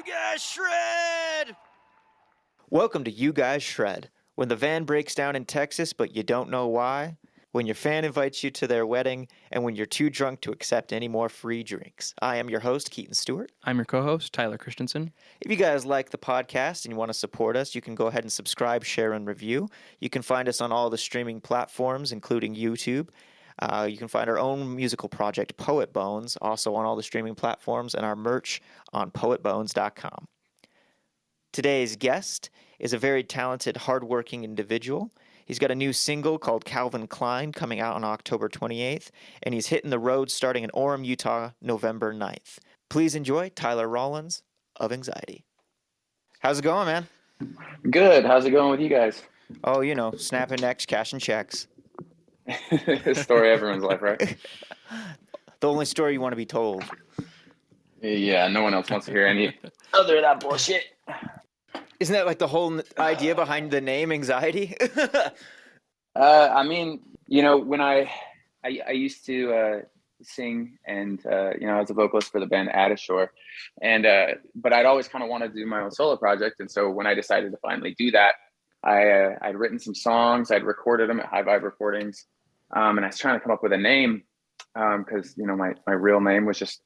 Guys Shred! Welcome to You Guys Shred. When the van breaks down in Texas, but you don't know why. When your fan invites you to their wedding, and when you're too drunk to accept any more free drinks. I am your host, Keaton Stewart. I'm your co-host, Tyler Christensen. If you guys like the podcast and you want to support us, you can go ahead and subscribe, share, and review. You can find us on all the streaming platforms, including YouTube. You can find our own musical project, Poet Bones, also on all the streaming platforms, and our merch on poetbones.com. Today's guest is a very talented, hardworking individual. He's got a new single called Calvin Klein coming out on October 28th, and he's hitting the road starting in Orem, Utah, November 9th. Please enjoy Tyler Rollins of Anxxiety. How's it going, man? Good. How's it going with you guys? Oh, you know, snapping necks, cashing checks. Story of everyone's life, right? The only story you want to be told. Yeah, no one else wants to hear any other of that bullshit. Isn't that like the whole idea behind the name Anxxiety? I mean, you know, when I used to sing and, you know, I was a vocalist for the band Shore, and but I'd always kind of wanted to do my own solo project. And so when I decided to finally do that, I'd written some songs, I'd recorded them at High Vibe Recordings, and I was trying to come up with a name because, you know, my real name was just,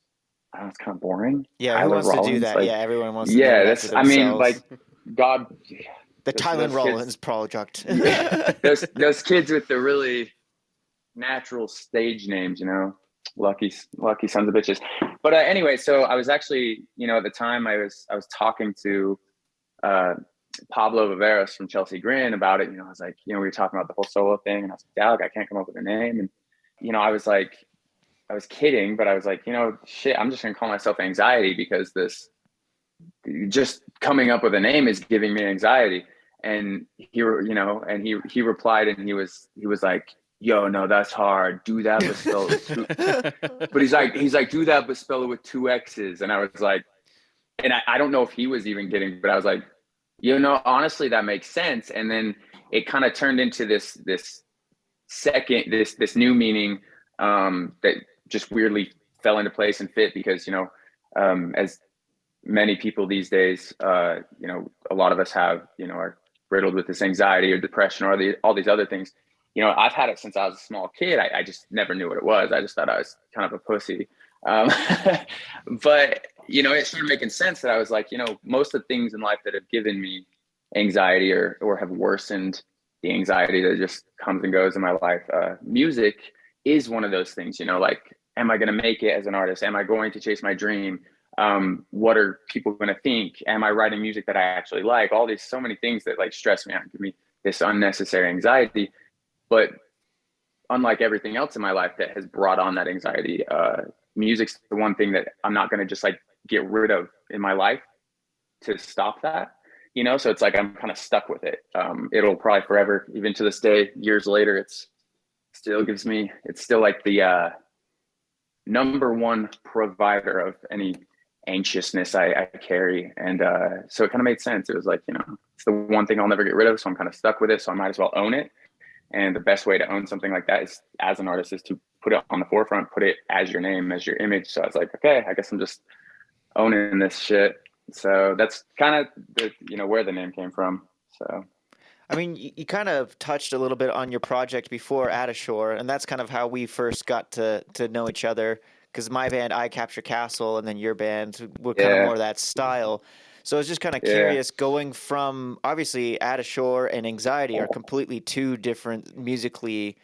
I don't know, it's kind of boring. Yeah, Tyler who wants Rollins, to do that? like, Yeah, everyone wants to yeah, do that that's, for I mean, themselves. like, God. The Tyler Rollins kids, project. those kids with the really natural stage names, you know, lucky sons of bitches. But anyway, so I was actually, you know, at the time I was talking to Pablo Viveros from Chelsea Grin about it. You know, I was like, you know, we were talking about the whole solo thing, and I was like, Doug, I can't come up with a name. And, you know, I was kidding, but I was like, you know, shit, I'm just gonna call myself Anxxiety because this just coming up with a name is giving me anxiety. And he replied, and he was like, yo, no, that's hard. Do that, but spell it with two. But he's like, do that, but spell it with 2 X's. And I was like, and I don't know if he was even kidding, but I was like, you know, honestly, that makes sense. And then it kind of turned into this new meaning that just weirdly fell into place and fit because, you know, as many people these days, you know, a lot of us have, you know, are riddled with this anxiety or depression or all these other things. You know, I've had it since I was a small kid. I just never knew what it was. I just thought I was kind of a pussy. But, you know, it started making sense that I was like, you know, most of the things in life that have given me anxiety or have worsened the anxiety that just comes and goes in my life, music is one of those things, you know, like, am I going to make it as an artist? Am I going to chase my dream? What are people going to think? Am I writing music that I actually like? All these, so many things that like stress me out and give me this unnecessary anxiety. But unlike everything else in my life that has brought on that anxiety, music's the one thing that I'm not going to just like get rid of in my life to stop that, you know? So it's like, I'm kind of stuck with it. It'll probably forever, even to this day, years later, it's still like the, number one provider of any anxiousness I carry. And so it kind of made sense. It was like, you know, it's the one thing I'll never get rid of. So I'm kind of stuck with it. So I might as well own it. And the best way to own something like that is, as an artist, is to put it on the forefront, put it as your name, as your image. So I was like, okay, I guess I'm just owning this shit. So that's kind of the, you know, where the name came from. So I mean, you kind of touched a little bit on your project before Shore, and that's kind of how we first got to know each other. Because my band, I Capture Castle, and then your band were kind of more that style. So I was just kind of curious, going from, obviously, Shore and Anxxiety are completely two different musically,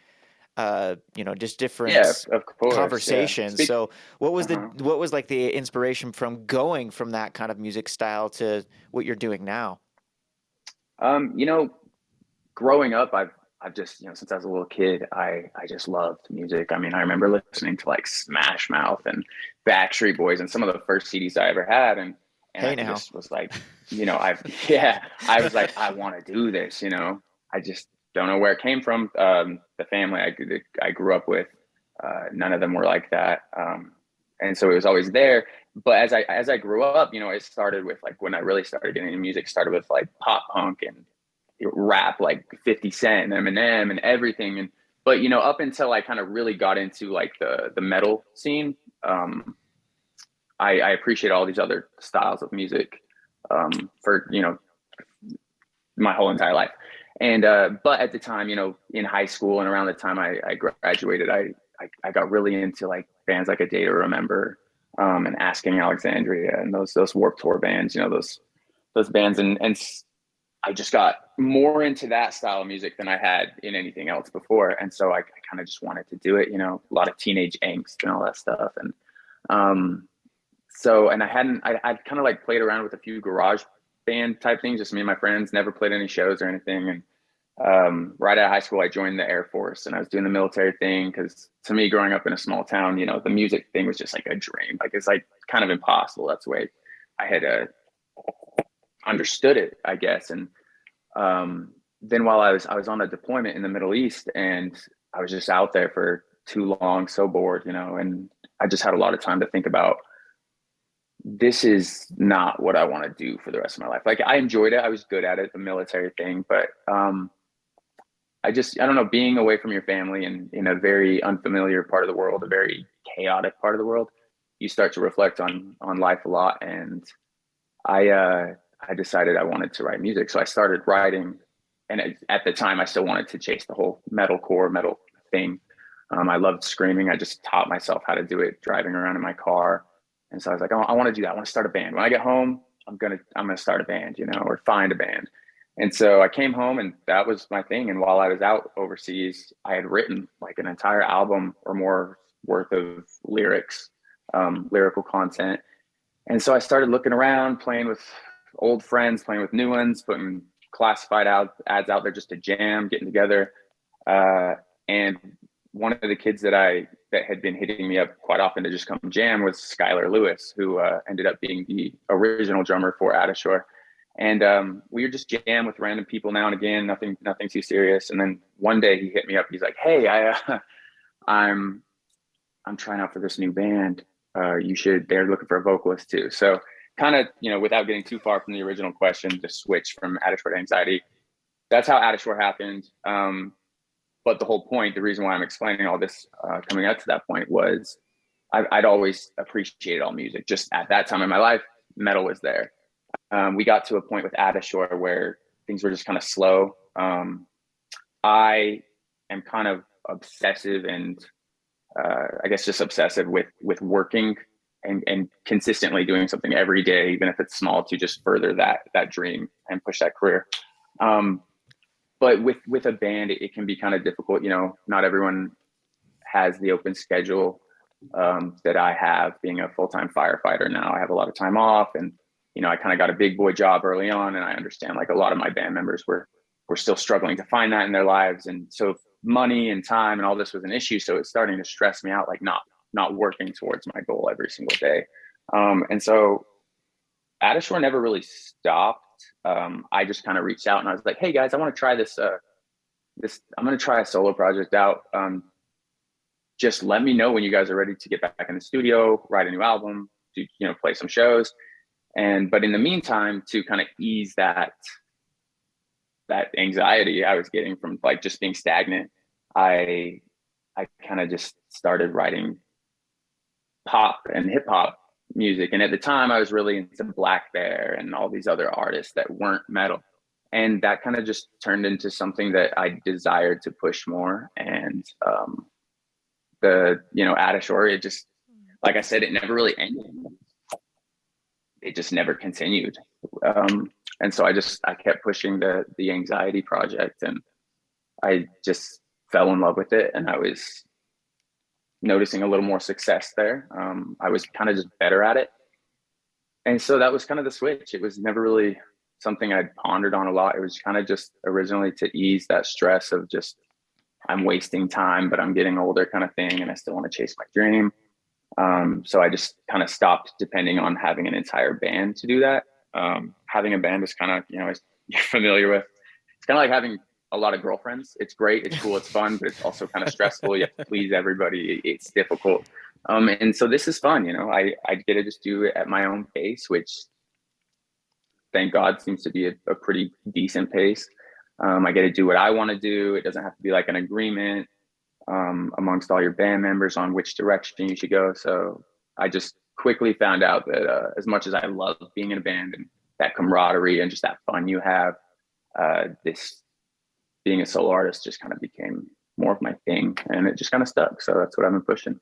you know, just different of course, conversations. So what was what was like the inspiration from going from that kind of music style to what you're doing now? You know, growing up, I've just, you know, since I was a little kid, I just loved music. I mean, I remember listening to like Smash Mouth and Backstreet Boys and some of the first CDs I ever had. And I just was like, you know, I was like, I want to do this, you know, I just don't know where it came from. The family I grew up with, none of them were like that. And so it was always there. But as I grew up, you know, it started with like, when I really started getting into music, started with like pop punk and rap, like 50 Cent and Eminem and everything. But, you know, up until I kind of really got into like the metal scene, I appreciate all these other styles of music for, my whole entire life. And, but at the time, in high school and around the time I graduated, I got really into like bands like A Day to Remember, and Asking Alexandria and those Warped Tour bands, those bands. And I just got more into that style of music than I had in anything else before. And so I kind of just wanted to do it, a lot of teenage angst and all that stuff. And, and I'd kind of like played around with a few garage band type things, just me and my friends, never played any shows or anything. And right out of high school, I joined the Air Force, and I was doing the military thing because to me, growing up in a small town, the music thing was just like a dream. Like it's like kind of impossible. That's the way I had understood it, I guess. And then while I was on a deployment in the Middle East, and I was just out there for too long, so bored, and I just had a lot of time to think about, this is not what I want to do for the rest of my life. Like I enjoyed it. I was good at it, the military thing, but I don't know, being away from your family and in a very unfamiliar part of the world, a very chaotic part of the world, you start to reflect on life a lot. And I decided I wanted to write music. So I started writing. And at the time I still wanted to chase the whole metal thing. I loved screaming. I just taught myself how to do it driving around in my car. And so I was like, oh, I want to do that. I want to start a band. When I get home, I'm going to start a band, or find a band. And so I came home, and that was my thing. And while I was out overseas, I had written like an entire album or more worth of lyrics, lyrical content. And so I started looking around, playing with old friends, playing with new ones, putting classified ads out there just to jam, getting together. And one of the kids that had been hitting me up quite often to just come jam was Skylar Lewis, who ended up being the original drummer for Adashore. And we would just jam with random people now and again, nothing too serious. And then one day he hit me up. He's like, "Hey, I'm trying out for this new band. They're looking for a vocalist too." So kind of, without getting too far from the original question, the switch from Adashore to Anxxiety, that's how Adashore happened. But the whole point, the reason why I'm explaining all this coming up to that point was I'd always appreciated all music. Just at that time in my life, metal was there. We got to a point with Adashore where things were just kind of slow. I am kind of obsessive and I guess just obsessive with working and consistently doing something every day, even if it's small, to just further that dream and push that career. But with a band, it can be kind of difficult. Not everyone has the open schedule that I have, being a full-time firefighter now. I have a lot of time off, and I kind of got a big boy job early on, and I understand like a lot of my band members were still struggling to find that in their lives. And so money and time and all this was an issue. So it's starting to stress me out, like not working towards my goal every single day. And so Adashore never really stopped. I just kind of reached out and I was like, "Hey guys, I want to try this, I'm going to try a solo project out. Just let me know when you guys are ready to get back in the studio, write a new album, play some shows." But in the meantime, to kind of ease that anxiety I was getting from like just being stagnant, I kind of just started writing pop and hip hop music. And at the time I was really into Black Bear and all these other artists that weren't metal. And that kind of just turned into something that I desired to push more. And Adashore, it just, like I said, it never really ended. It just never continued. And so I kept pushing the Anxxiety project, and I just fell in love with it. And I was noticing a little more success there. I was kind of just better at it. And so that was kind of the switch. It was never really something I'd pondered on a lot. It was kind of just originally to ease that stress of just, I'm wasting time, but I'm getting older kind of thing, and I still want to chase my dream. So I just kind of stopped depending on having an entire band to do that. Having a band is kind of, as you're familiar with, it's kind of like having a lot of girlfriends. It's great, it's cool, it's fun, but it's also kind of stressful. You have to please everybody. It's difficult. And so this is fun, I get to just do it at my own pace, which thank God seems to be a pretty decent pace. I get to do what I want to do. It doesn't have to be like an agreement amongst all your band members on which direction you should go. So I just quickly found out that as much as I love being in a band and that camaraderie and just that fun you have. This being a solo artist just kind of became more of my thing, and it just kind of stuck. So that's what I've been pushing.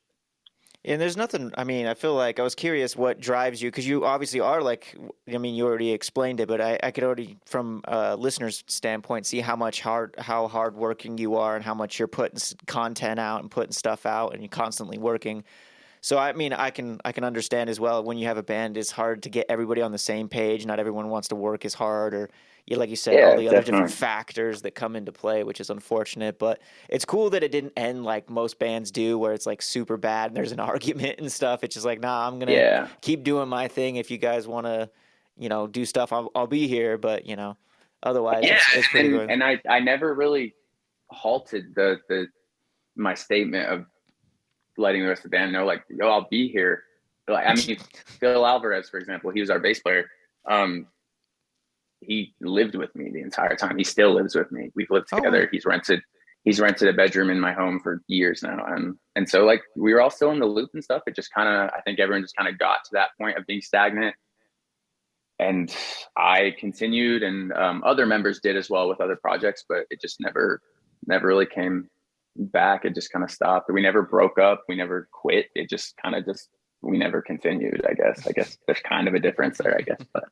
And there's nothing, I mean, I feel like I was curious what drives you, because you obviously are like, I mean, you already explained it, but I could already, from a listener's standpoint, see how hard working you are and how much you're putting content out and putting stuff out and you're constantly working. So I mean, I can understand as well when you have a band, it's hard to get everybody on the same page. Not everyone wants to work as hard, or like you said, all Yeah, the other different definitely. factors that come into play, which is unfortunate. But it's cool that it didn't end like most bands do, where it's like super bad and there's an argument and stuff. It's just like, nah, I'm gonna Yeah. keep doing my thing. If you guys want to, do stuff, I'll be here. But otherwise, Yeah. it's pretty good. And I never really halted my statement of letting the rest of the band know, like, yo, I'll be here. Like, I mean, Phil Alvarez, for example, he was our bass player. He lived with me the entire time. He still lives with me. We've lived together. Wow. He's rented a bedroom in my home for years now. And so, like, we were all still in the loop and stuff. It just kind of, I think everyone just kind of got to that point of being stagnant. And I continued, and other members did as well with other projects, but it just never really came back. It just kind of stopped. We never broke up. We never quit. It just kind of we never continued, I guess there's kind of a difference there, I guess. But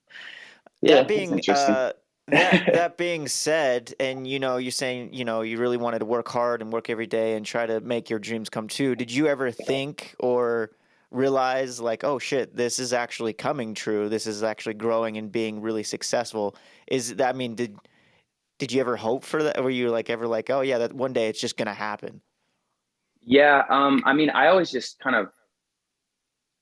yeah, That it's being interesting. that being said, and you're saying you really wanted to work hard and work every day and try to make your dreams come true. Did you ever think or realize like, oh shit, this is actually coming true? This is actually growing and being really successful. Is that, I mean, did you ever hope for that? Were you like ever like, oh yeah, that one day it's just gonna happen? Yeah, I mean, I always just kind of,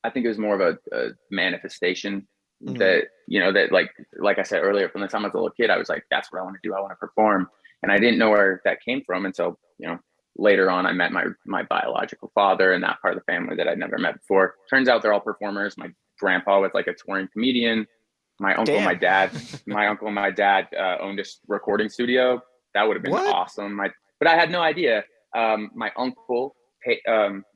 I think it was more of a manifestation Hmm. that, that like I said earlier, from the time I was a little kid, I was like, that's what I want to do. I want to perform. And I didn't know where that came from until, later on I met my biological father and that part of the family that I'd never met before. Turns out they're all performers. My grandpa was like a touring comedian. My uncle and my Damn. dad, owned a recording studio. That would have been What? awesome. But I had no idea. My uncle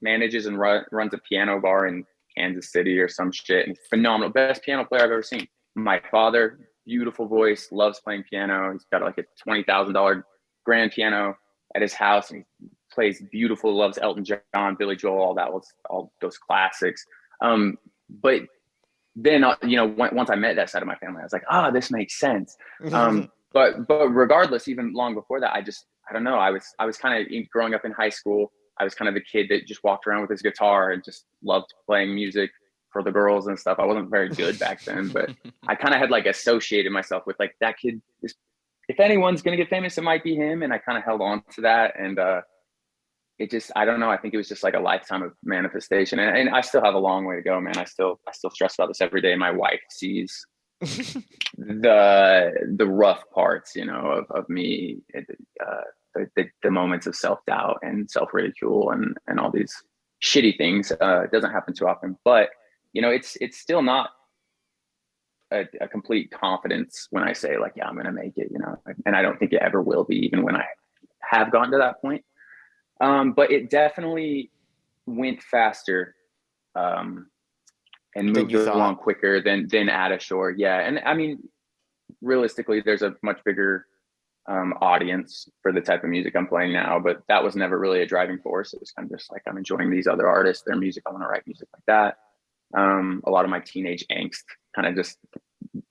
manages and runs a piano bar in Kansas City or some shit. And phenomenal, best piano player I've ever seen. My father, beautiful voice, loves playing piano. He's got like a $20,000 grand piano at his house, and he plays beautiful. Loves Elton John, Billy Joel, all those classics. But then once I met that side of my family, I was like, this makes sense. But regardless, even long before that, I don't know. I was kind of, growing up in high school, I was kind of the kid that just walked around with his guitar and just loved playing music for the girls and stuff. I wasn't very good back then, but I kind of had like associated myself with like that kid. If anyone's gonna get famous, it might be him, and I kind of held on to that. And it just, I don't know. I think it was just like a lifetime of manifestation, and I still have a long way to go, man. I still stress about this every day. My wife sees the rough parts, of me, the moments of self-doubt and self-ridicule and all these shitty things. It doesn't happen too often, but it's still not a complete confidence when I say like, yeah, I'm gonna make it, and I don't think it ever will be, even when I have gotten to that point. But it definitely went faster, and Than moved you along thought. quicker than Adashore. Yeah, and I mean, realistically, there's a much bigger audience for the type of music I'm playing now, but that was never really a driving force. It was kind of just like, I'm enjoying these other artists, their music. I want to write music like that. A lot of my teenage angst kind of just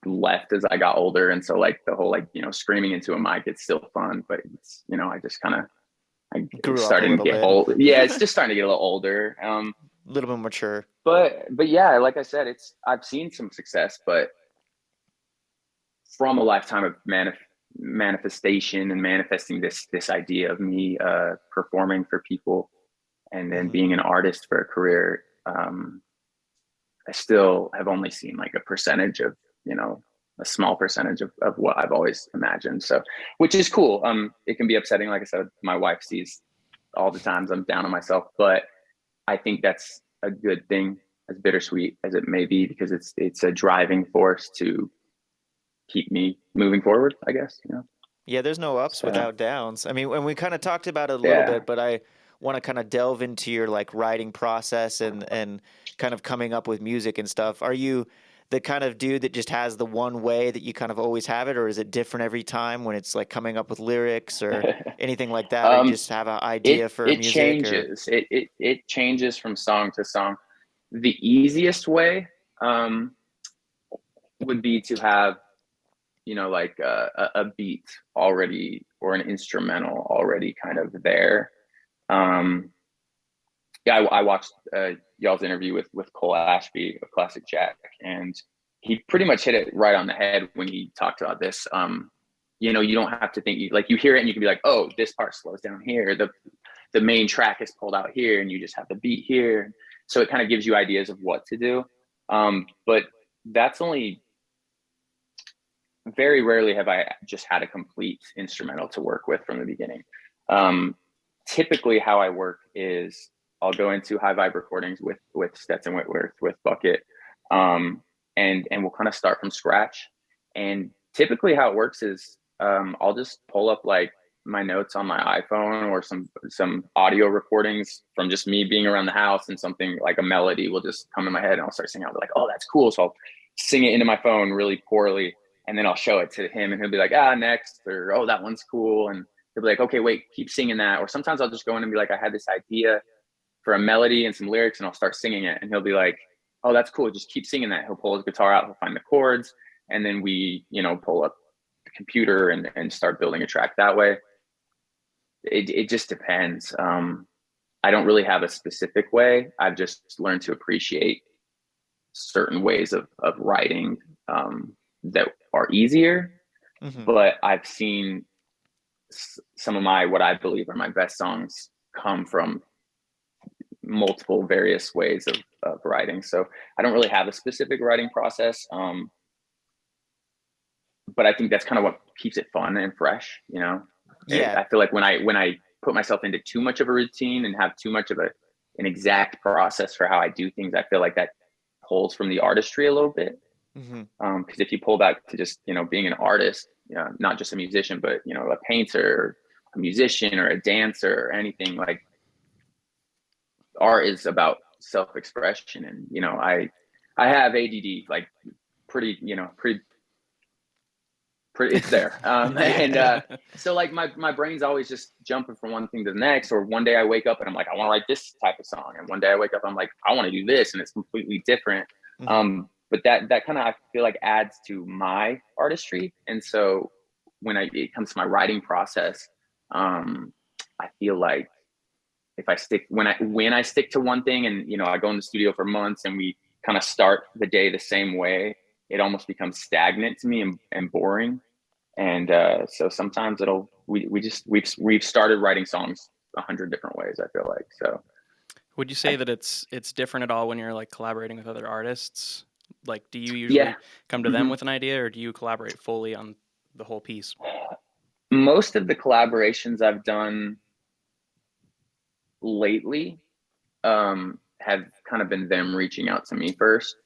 left as I got older, and so like the whole like screaming into a mic, it's still fun, but it's I just kind of it's Grew up a starting to little get bit. old. Yeah, it's just starting to get a little older. A little bit mature. But yeah, like I said, I've seen some success, but from a lifetime of manifestation and manifesting this idea of me performing for people and then Hmm. being an artist for a career, I still have only seen like a percentage of, a small percentage of what I've always imagined. So, which is cool. It can be upsetting. Like I said, my wife sees all the times I'm down on myself, but I think that's a good thing, as bittersweet as it may be, because it's a driving force to keep me moving forward, I guess. Yeah, there's no ups So without downs. I mean, when we kind of talked about it a little yeah. bit, but I want to kind of delve into your like writing process and kind of coming up with music and stuff. Are you the kind of dude that just has the one way that you kind of always have it, or is it different every time when it's like coming up with lyrics or anything like that, or you just have an idea for it music? Or changes. It changes from song to song. The easiest way would be to have, like a beat already or an instrumental already kind of there. Yeah, I watched y'all's interview with Cole Ashby of Classic Jack, and he pretty much hit it right on the head when he talked about this. You don't have to think, like, you hear it and you can be like, oh, this part slows down here. The main track is pulled out here, and you just have the beat here. So it kind of gives you ideas of what to do. But that's only very rarely have I just had a complete instrumental to work with from the beginning. Typically how I work is I'll go into high vibe recordings with Stetson Whitworth, with Bucket, and we'll kind of start from scratch. And typically how it works is I'll just pull up like my notes on my iPhone or some audio recordings from just me being around the house, and something like a melody will just come in my head and I'll start singing. I'll be like, oh, that's cool. So I'll sing it into my phone really poorly, and then I'll show it to him and he'll be like, next, or, oh, that one's cool. And he'll be like, okay, wait, keep singing that. Or sometimes I'll just go in and be like, I had this idea for a melody and some lyrics, and I'll start singing it. And he'll be like, oh, that's cool. Just keep singing that. He'll pull his guitar out, he'll find the chords. And then we, pull up the computer and start building a track that way. It just depends. I don't really have a specific way. I've just learned to appreciate certain ways of writing that are easier. Mm-hmm. But I've seen some of what I believe are my best songs come from multiple various ways of writing. So I don't really have a specific writing process. But I think that's kind of what keeps it fun and fresh, Yeah. I feel like when I put myself into too much of a routine and have too much of an exact process for how I do things, I feel like that pulls from the artistry a little bit. Mm-hmm. Because if you pull back to just, being an artist, not just a musician, but, a painter, a musician, or a dancer, or anything, like, art is about self-expression. And, I have ADD, like, pretty it's there. And so like my brain's always just jumping from one thing to the next. Or one day I wake up and I'm like, I want to write this type of song. And one day I wake up, I'm like, I want to do this, and it's completely different. Mm-hmm. But that kind of, I feel like, adds to my artistry. And so when it comes to my writing process, I feel like if I stick, when I stick to one thing, and, I go in the studio for months and we kind of start the day the same way, it almost becomes stagnant to me and boring. And so sometimes we've started writing songs 100 different ways, I feel like. So would you say that it's different at all when you're like collaborating with other artists? Like, do you usually come to them with an idea, or do you collaborate fully on the whole piece? Most of the collaborations I've done lately have kind of been them reaching out to me first.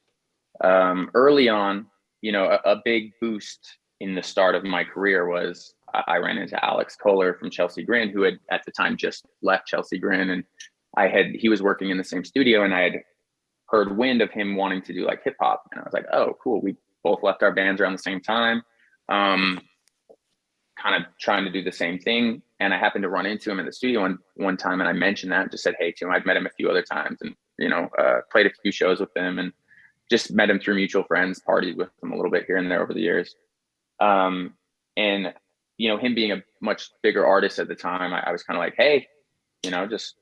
Early on, a big boost in the start of my career was I ran into Alex Kohler from Chelsea Grin, who had at the time just left Chelsea Grin, and he was working in the same studio, and I had heard wind of him wanting to do like hip hop, and I was like, oh, cool. We both left our bands around the same time, kind of trying to do the same thing. And I happened to run into him in the studio one time, and I mentioned that, just said hey to him. I'd met him a few other times, and played a few shows with him, and just met him through mutual friends, partied with him a little bit here and there over the years. And, him being a much bigger artist at the time, I was kind of like, hey, just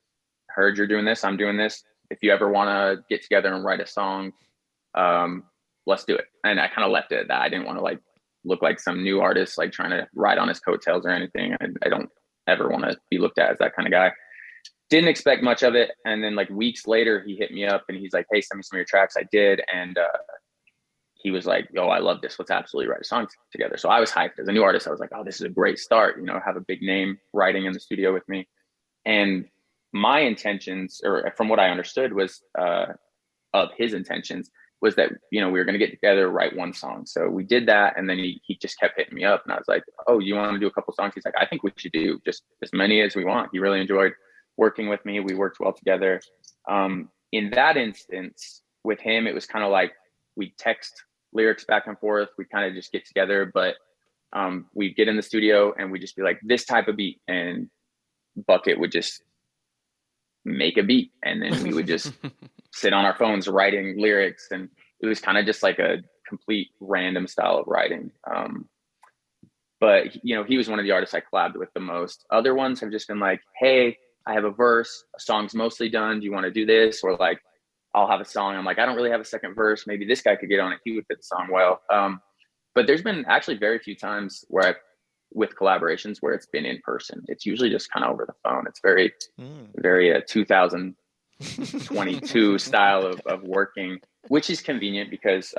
heard you're doing this, I'm doing this. If you ever want to get together and write a song, let's do it. And I kind of left it at that. I didn't want to like look like some new artist, like trying to ride on his coattails or anything. I don't ever want to be looked at as that kind of guy. Didn't expect much of it. And then like weeks later, he hit me up and he's like, hey, send me some of your tracks. I did. And he was like, yo, I love this. Let's absolutely write a song together. So I was hyped. As a new artist, I was like, oh, this is a great start. Have a big name writing in the studio with me. And my intentions, or from what I understood, was of his intentions, was that, we were going to get together, write one song. So we did that. And then he just kept hitting me up. And I was like, oh, you want to do a couple songs? He's like, I think we should do just as many as we want. He really enjoyed working with me. We worked well together. In that instance with him, it was kind of like we text lyrics back and forth. We kind of just get together, but we'd get in the studio and we'd just be like, this type of beat, and Bucket would just make a beat, and then we would just sit on our phones writing lyrics, and it was kind of just like a complete random style of writing. But he was one of the artists I collabed with the most. Other ones have just been like, hey, I have a verse, a song's mostly done, do you want to do this? Or like, I'll have a song, I'm like, I don't really have a second verse, maybe this guy could get on it, he would fit the song well. But there's been actually very few times with collaborations where it's been in person. It's usually just kind of over the phone. It's very 2022 style of working, which is convenient because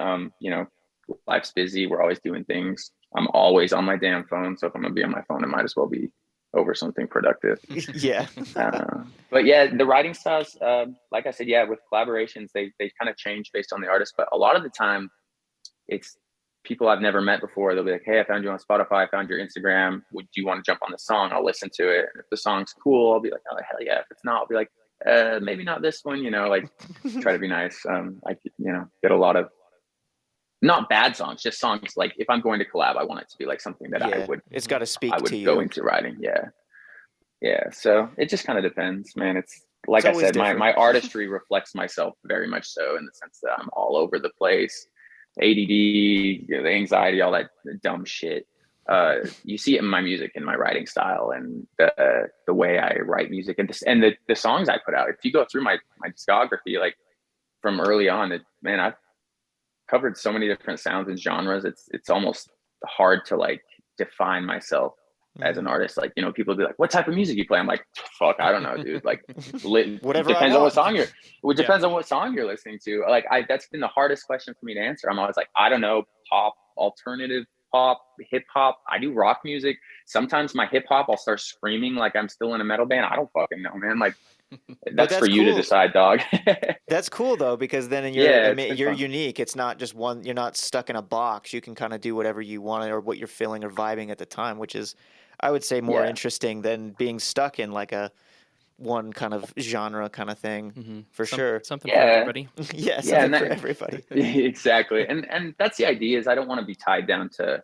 life's busy, we're always doing things. I'm always on my damn phone, so if I'm gonna be on my phone, it might as well be over something productive. Yeah. But yeah, the writing styles, like I said, yeah, with collaborations, they kind of change based on the artist, but a lot of the time it's people I've never met before. They'll be like, hey, I found you on Spotify, I found your Instagram, do you want to jump on the song? I'll listen to it. If the song's cool, I'll be like, oh hell yeah. If it's not, I'll be like, maybe not this one, like try to be nice. I get a lot of not bad songs, just songs like if I'm going to collab, I want it to be like something that it's got to speak to you. Go into writing. Yeah. So it just kind of depends, man. It's like I said, my artistry reflects myself very much so, in the sense that I'm all over the place. ADD, the anxiety, all that dumb shit. You see it in my music, in my writing style, and the way I write music, and the songs I put out. If you go through my discography, like from early on, I've covered so many different sounds and genres. It's almost hard to like define myself as an artist. Like, people be like, what type of music you play? I'm like, fuck, I don't know, dude. Like, whatever. Depends on what song depends on what song you're listening to. Like, that's been the hardest question for me to answer. I'm always like, I don't know, pop, alternative pop, hip hop. I do rock music. Sometimes my hip hop, I'll start screaming like I'm still in a metal band. I don't fucking know, man. Like, that's for you to decide, dog. That's cool though, because then you're unique. It's not just one. You're not stuck in a box. You can kind of do whatever you want or what you're feeling or vibing at the time, which is, I would say, more interesting than being stuck in like a one kind of genre kind of thing. For sure. Something for everybody. Something for everybody. Exactly. And that's the idea, is I don't want to be tied down to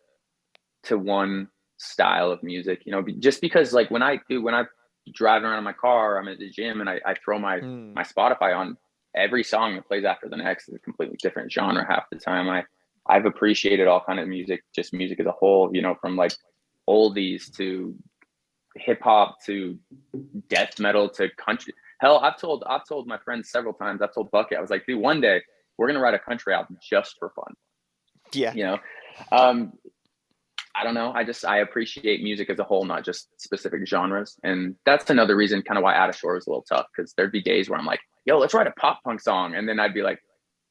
one style of music, just because like when I driving around in my car, I'm at the gym, and I throw my Spotify on, every song that plays after the next is a completely different genre half the time. I've appreciated all kind of music, just music as a whole, from like oldies to hip hop to death metal to country. Hell, I've told my friends several times, I've told Bucket, I was like, dude, one day we're gonna write a country album just for fun. Yeah. I don't know. I appreciate music as a whole, not just specific genres. And that's another reason kind of why Out of Shore was a little tough, because there'd be days where I'm like, yo, let's write a pop punk song. And then I'd be like,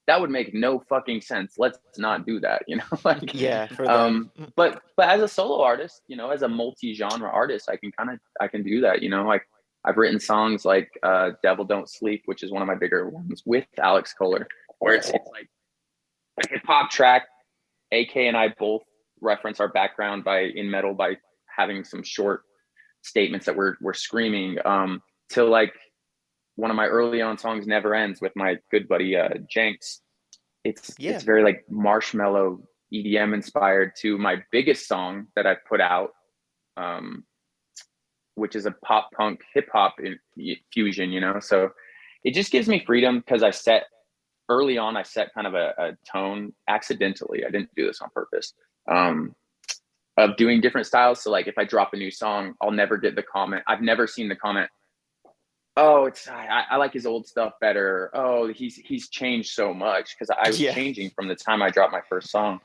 that would make no fucking sense. Let's not do that, like, yeah. For them. But as a solo artist, as a multi-genre artist, I can do that, like I've written songs like Devil Don't Sleep, which is one of my bigger ones, with Alex Kohler, where it's like a hip hop track. AK and I both reference our background in metal by having some short statements that we're screaming, to like one of my early on songs, Never Ends, with my good buddy Jenks. It's very like marshmallow EDM inspired, to my biggest song that I put out, which is a pop punk hip hop fusion, so it just gives me freedom, because I set kind of a tone accidentally. I didn't do this on purpose, of doing different styles. So like if I drop a new song, I'll never get the comment. I've never seen the comment, oh, I like his old stuff better. Oh, he's changed so much, because I was changing from the time I dropped my first song.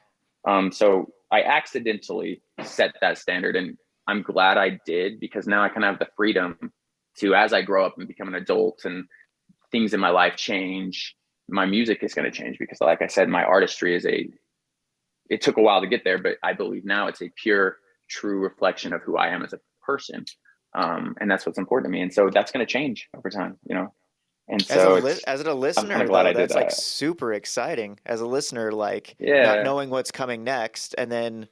So I accidentally set that standard, and I'm glad I did, because now I kind of have the freedom to, as I grow up and become an adult and things in my life change, my music is going to change, because like I said, my artistry it took a while to get there, but I believe now it's a pure, true reflection of who I am as a person. And that's what's important to me. And so that's going to change over time, And so as a listener, that's like super exciting as a listener, like not knowing what's coming next. And then,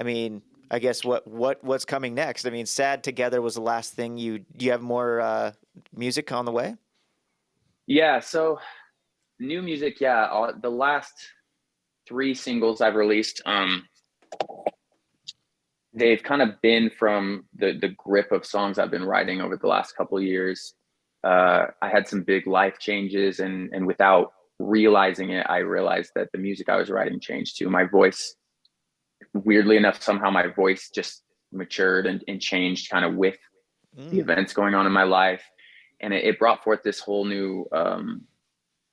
I mean, I guess what's coming next? I mean, Sad Together was the last thing do you have more music on the way? Yeah. So new music. Yeah. The last 3 singles I've released. They've kind of been from the grip of songs I've been writing over the last couple of years. I had some big life changes, and without realizing it, I realized that the music I was writing changed too. My voice, weirdly enough, somehow my voice just matured and changed kind of with the events going on in my life. And it brought forth this whole new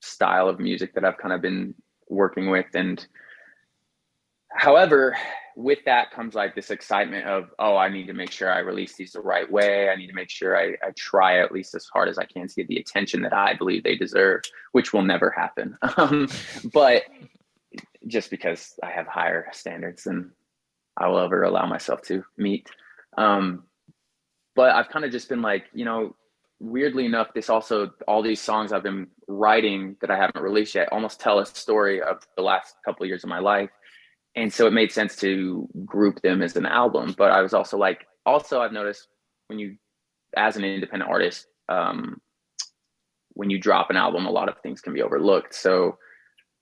style of music that I've kind of been working with. And however, with that comes like this excitement of, oh, I need to make sure I release these the right way. I need to make sure I try at least as hard as I can to get the attention that I believe they deserve, which will never happen. But just because I have higher standards than I will ever allow myself to meet. But I've kind of just been like, you know, weirdly enough, all these songs I've been writing that I haven't released yet almost tell a story of the last couple of years of my life. And so it made sense to group them as an album. But I was also like, I've noticed when you, as an independent artist, when you drop an album, a lot of things can be overlooked. So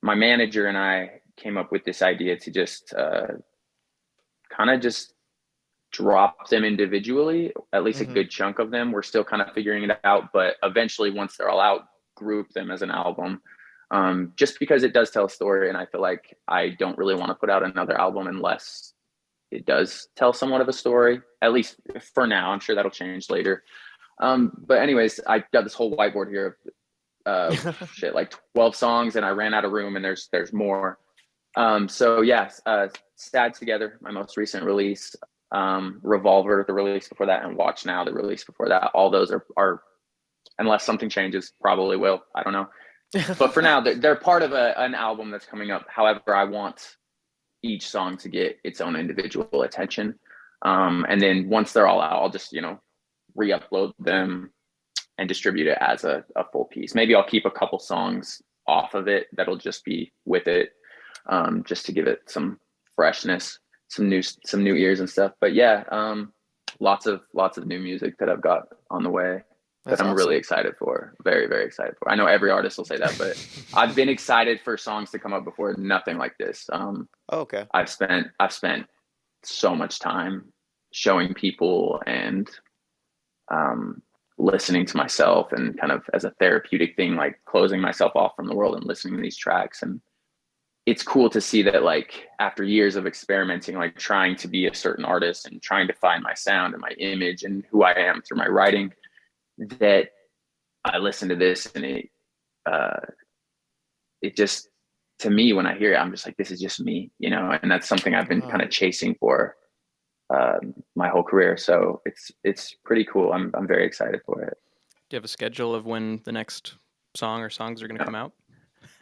my manager and I came up with this idea to just kind of just drop them individually, at least a good chunk of them. We're still kind of figuring it out, but eventually once they're all out, group them as an album. Just because it does tell a story, and I feel like I don't really want to put out another album unless it does tell somewhat of a story, at least for now. I'm sure that'll change later. But anyways, I got this whole whiteboard here of like 12 songs, and I ran out of room, and there's more. So yeah, Sad Together, my most recent release, Revolver, the release before that, and Watch Now, the release before that. All those are unless something changes, probably will. I don't know. But for now, they're part of an album that's coming up. However, I want each song to get its own individual attention. And then once they're all out, I'll just, you know, re-upload them and distribute it as a full piece. Maybe I'll keep a couple songs off of it that'll just be with it, just to give it some freshness, some new ears and stuff. But yeah, lots of new music that I've got on the way. That I'm really excited for. Very, very excited for. I know every artist will say that, but I've been excited for songs to come up before. Nothing like this. Okay. I've spent so much time showing people and listening to myself, and kind of as a therapeutic thing, like closing myself off from the world and listening to these tracks. And it's cool to see that, like, after years of experimenting, like trying to be a certain artist and trying to find my sound and my image and who I am through my writing, that I listen to this, and it just, to me, when I hear it, I'm just like, this is just me, you know. And that's something I've been kind of chasing for my whole career. So it's pretty cool. I'm very excited for it. Do you have a schedule of when the next song or songs are going to come out?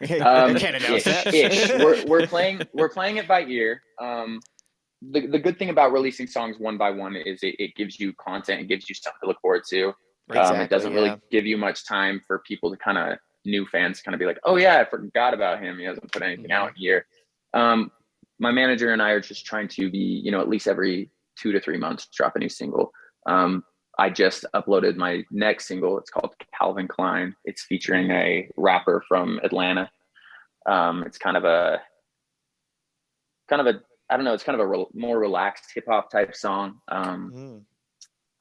I can't announce that. Ish. We're playing it by ear. The good thing about releasing songs one by one is it gives you content, it gives you something to look forward to. It doesn't really give you much time for people to kind of, new fans kind of be like, oh yeah, I forgot about him. He hasn't put anything out in a year. My manager and I are just trying to be, you know, at least every 2 to 3 months, drop a new single. I just uploaded my next single. It's called Calvin Klein. It's featuring a rapper from Atlanta. It's kind of a, I don't know, it's kind of a more relaxed hip hop type song.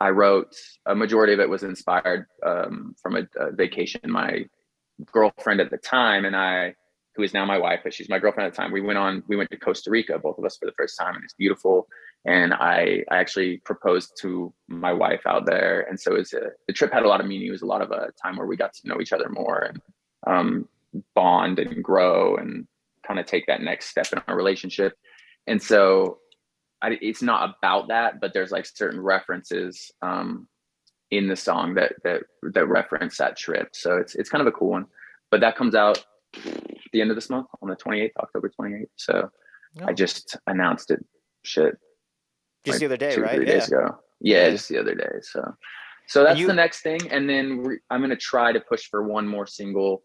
I wrote, a majority of it was inspired from a vacation my girlfriend at the time and I, who is now my wife, but she's my girlfriend at the time, we went to Costa Rica, both of us, for the first time, and it's beautiful. And I actually proposed to my wife out there. And so the trip had a lot of meaning. It was a lot of a time where we got to know each other more and bond and grow and kind of take that next step in our relationship. And so it's not about that, but there's like certain references in the song that reference that trip. So it's kind of a cool one. But that comes out the end of this month, on the 28th, October 28th. So I just announced it. Just the other day, 2 or right? 3 days ago. Yeah, just the other day. So that's the next thing. And then I'm going to try to push for one more single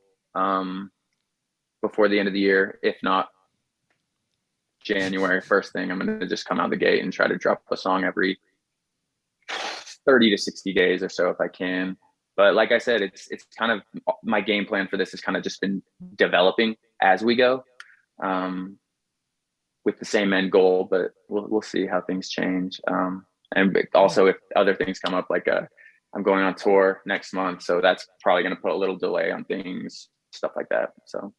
before the end of the year. If not January, first thing, I'm going to just come out the gate and try to drop a song every 30 to 60 days or so if I can. But like I said, it's kind of, my game plan for this has kind of just been developing as we go. with the same end goal, but we'll see how things change. And also if other things come up, like I'm going on tour next month, so that's probably going to put a little delay on things, stuff like that. So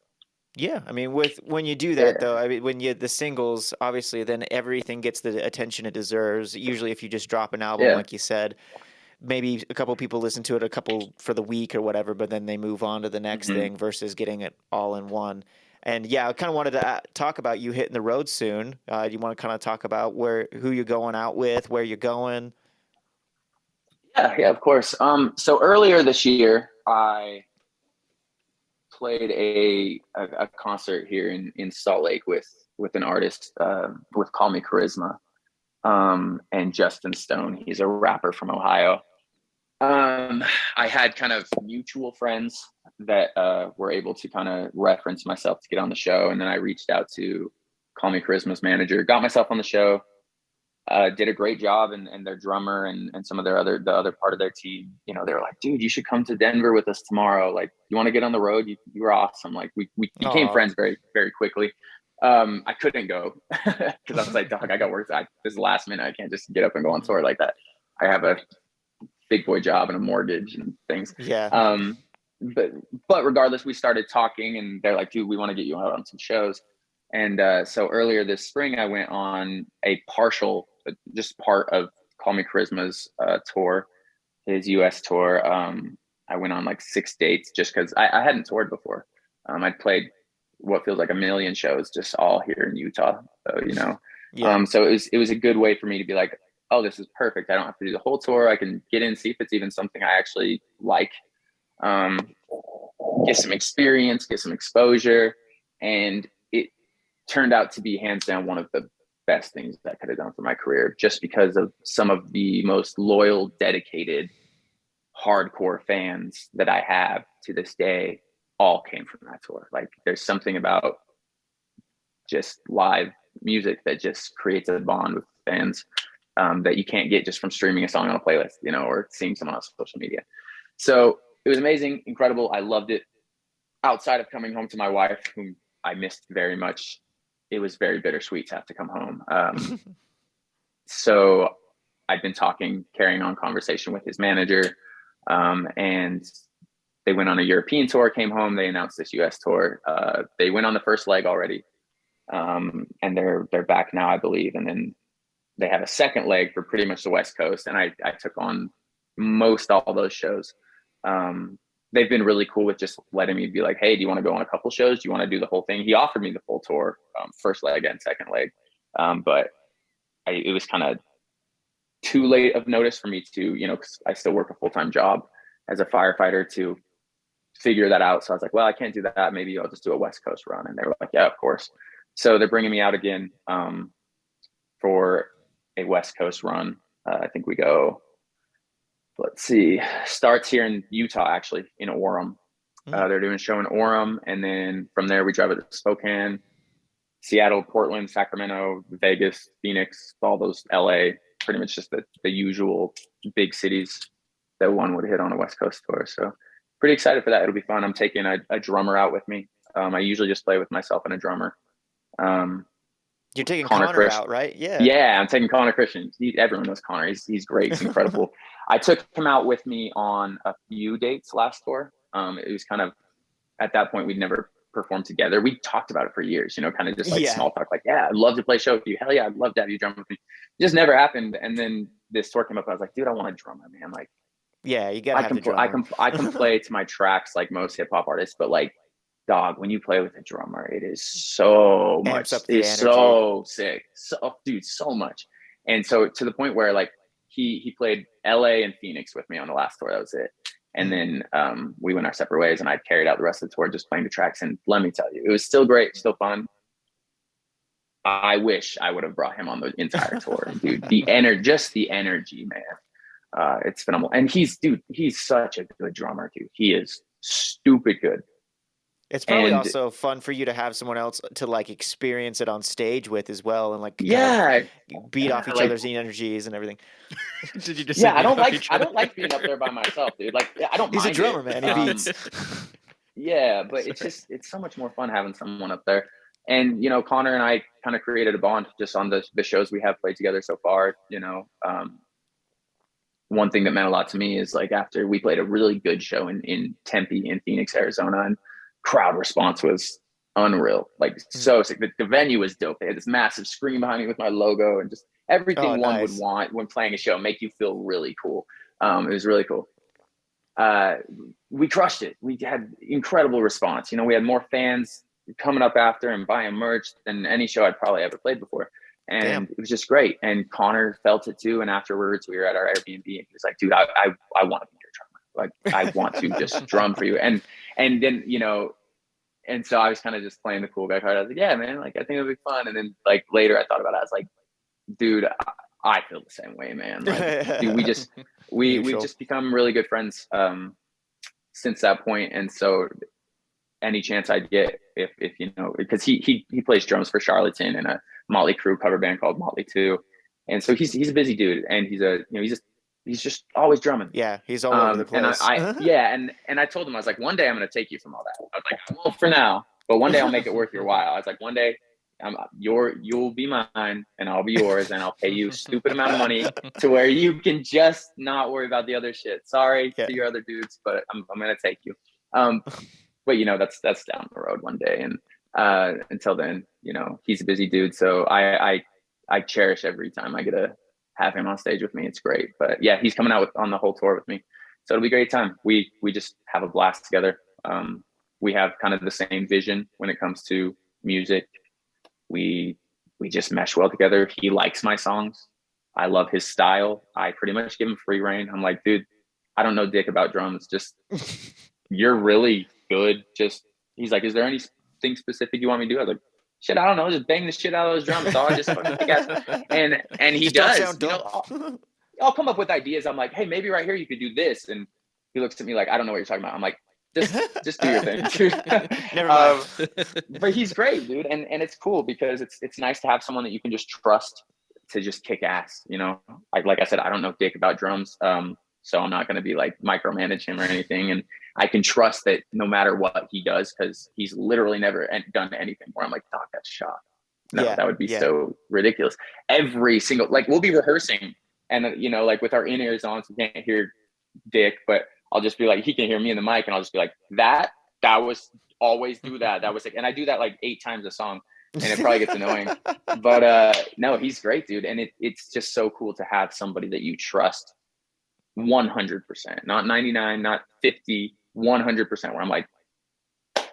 yeah, I mean, when you do that though, I mean, when you the singles, obviously, then everything gets the attention it deserves. Usually, if you just drop an album, like you said, maybe a couple people listen to it, a couple for the week or whatever, but then they move on to the next thing versus getting it all in one. And yeah, I kind of wanted to talk about you hitting the road soon. Do you want to kind of talk about who you're going out with, where you're going? Yeah, of course. So earlier this year, I played a concert here in Salt Lake with an artist with Call Me Charisma, and Justin Stone. He's a rapper from Ohio. I had kind of mutual friends that were able to kind of reference myself to get on the show, and then I reached out to Call Me Charisma's manager, got myself on the show. Did a great job, and their drummer and some of the other part of their team, you know, they were like, dude, you should come to Denver with us tomorrow. Like, you want to get on the road? You were awesome. Like, we became friends very, very quickly. I couldn't go because I was like, dog, I got work. This is last minute. I can't just get up and go on tour like that. I have a big boy job and a mortgage and things. Yeah. But regardless, we started talking, and they're like, dude, we want to get you out on some shows. And so earlier this spring, I went on a partial, just part of Call Me Charisma's tour, his US tour. I went on like 6 dates just because I hadn't toured before. I'd played what feels like a million shows just all here in Utah, so, you know. So it was a good way for me to be like, oh, this is perfect. I don't have to do the whole tour. I can get in, see if it's even something I actually like, get some experience, get some exposure. And it turned out to be hands down one of the best things that I could have done for my career, just because of some of the most loyal, dedicated, hardcore fans that I have to this day all came from that tour. Like, there's something about just live music that just creates a bond with fans that you can't get just from streaming a song on a playlist, you know, or seeing someone on social media. So it was amazing, incredible. I loved it. Outside of coming home to my wife, whom I missed very much, it was very bittersweet to have to come home. So I'd been carrying on conversation with his manager, and they went on a European tour, came home, they announced this US tour. They went on the first leg already, and they're back now, I believe. And then they have a second leg for pretty much the West Coast, and I took on most all those shows. They've been really cool with just letting me be like, hey, do you want to go on a couple shows? Do you want to do the whole thing? He offered me the full tour, first leg and second leg. But it was kind of too late of notice for me to, you know, because I still work a full-time job as a firefighter, to figure that out. So I was like, well, I can't do that. Maybe I'll just do a West Coast run. And they were like, yeah, of course. So they're bringing me out again for a West Coast run. I think we go, let's see, starts here in Utah, actually, in Orem. They're doing a show in Orem, and then from there we drive to Spokane, Seattle, Portland, Sacramento, Vegas, Phoenix, all those, LA, pretty much just the usual big cities that one would hit on a West Coast tour. So pretty excited for that. It'll be fun. I'm taking a drummer out with me. I usually just play with myself and a drummer. You're taking Connor out, right? Yeah. Yeah, I'm taking Connor Christian. Everyone knows Connor. He's great. He's incredible. I took him out with me on a few dates last tour. It was kind of, at that point, we'd never performed together. We talked about it for years, you know, kind of just like small talk, like, yeah, I'd love to play a show with you. Hell yeah, I'd love to have you drum with me. It just never happened. And then this tour came up. I was like, dude, I want a drummer, man. Like, yeah, you gotta have the drummer. I can play to my tracks like most hip hop artists, but like, dog, when you play with a drummer, it is so much. It's so sick. So, dude, so much. And so to the point where like he played LA and Phoenix with me on the last tour. That was it. And then we went our separate ways, and I carried out the rest of the tour just playing the tracks. And let me tell you, it was still great, still fun. I wish I would have brought him on the entire tour, dude. The energy, man. It's phenomenal. And he's such a good drummer, dude. He is stupid good. It's probably also fun for you to have someone else to like experience it on stage with as well, and like beat off each other's energies and everything. Did you just I don't like being up there by myself, dude. Like, I don't. He's mind a drummer, it. man. He beats. Yeah, but it's so much more fun having someone up there. And, you know, Connor and I kind of created a bond just on the shows we have played together so far. You know, one thing that meant a lot to me is like after we played a really good show in Tempe in Phoenix, Arizona, and crowd response was unreal. Like so sick. The venue was dope. They had this massive screen behind me with my logo and just everything one would want when playing a show, make you feel really cool. It was really cool. We crushed it. We had incredible response. You know, we had more fans coming up after and buying merch than any show I'd probably ever played before. And it was just great. And Connor felt it too. And afterwards we were at our Airbnb and he was like, dude, I want to be your drummer. Like, I want to just drum for you. And then, you know, and so I was kind of just playing the cool guy card. I was like, yeah, man, like, I think it'll be fun. And then like later I thought about it. I was like, dude, I feel the same way, man. Like, dude, we just become really good friends since that point. And so any chance I get, if you know, because he plays drums for Charlatan in a Motley Crue cover band called Motley 2, and so he's a busy dude, and he's just always drumming. Yeah, he's all over the place. And I told him, I was like, one day I'm gonna take you from all that. I was like, I won't for now, but one day I'll make it worth your while. I was like, one day you'll be mine and I'll be yours, and I'll pay you a stupid amount of money to where you can just not worry about the other shit. Sorry to your other dudes, but I'm gonna take you. But you know, that's down the road one day. And until then, you know, he's a busy dude. So I cherish every time I get to have him on stage with me. It's great. But yeah, he's coming out on the whole tour with me. So it'll be a great time. We just have a blast together. We have kind of the same vision when it comes to music. We just mesh well together. He likes my songs. I love his style. I pretty much give him free reign. I'm like, dude, I don't know dick about drums. Just you're really good. Just he's like, is there anything specific you want me to do? I was like, shit, I don't know, just bang the shit out of those drums. So I just fucking guess. And he does. You know, I'll come up with ideas. I'm like, hey, maybe right here you could do this. And he looks at me like, I don't know what you're talking about. I'm like, just do your thing, dude. Never mind. But he's great, dude. And it's cool because it's nice to have someone that you can just trust to just kick ass. You know, like I said, I don't know dick about drums. So I'm not going to be like micromanage him or anything. And I can trust that no matter what he does, because he's literally never done anything where I'm like, Doc, that's shot. No, that would be so ridiculous. Every single, like, we'll be rehearsing and, you know, like with our in-ears on, so we can't hear dick, but I'll just be like, he can hear me in the mic and I'll just be like, that was always do that. That was like, and I do that like 8 times a song and it probably gets annoying, but no, he's great, dude. And it's just so cool to have somebody that you trust 100%, not 99, not 50, 100%, where I'm like,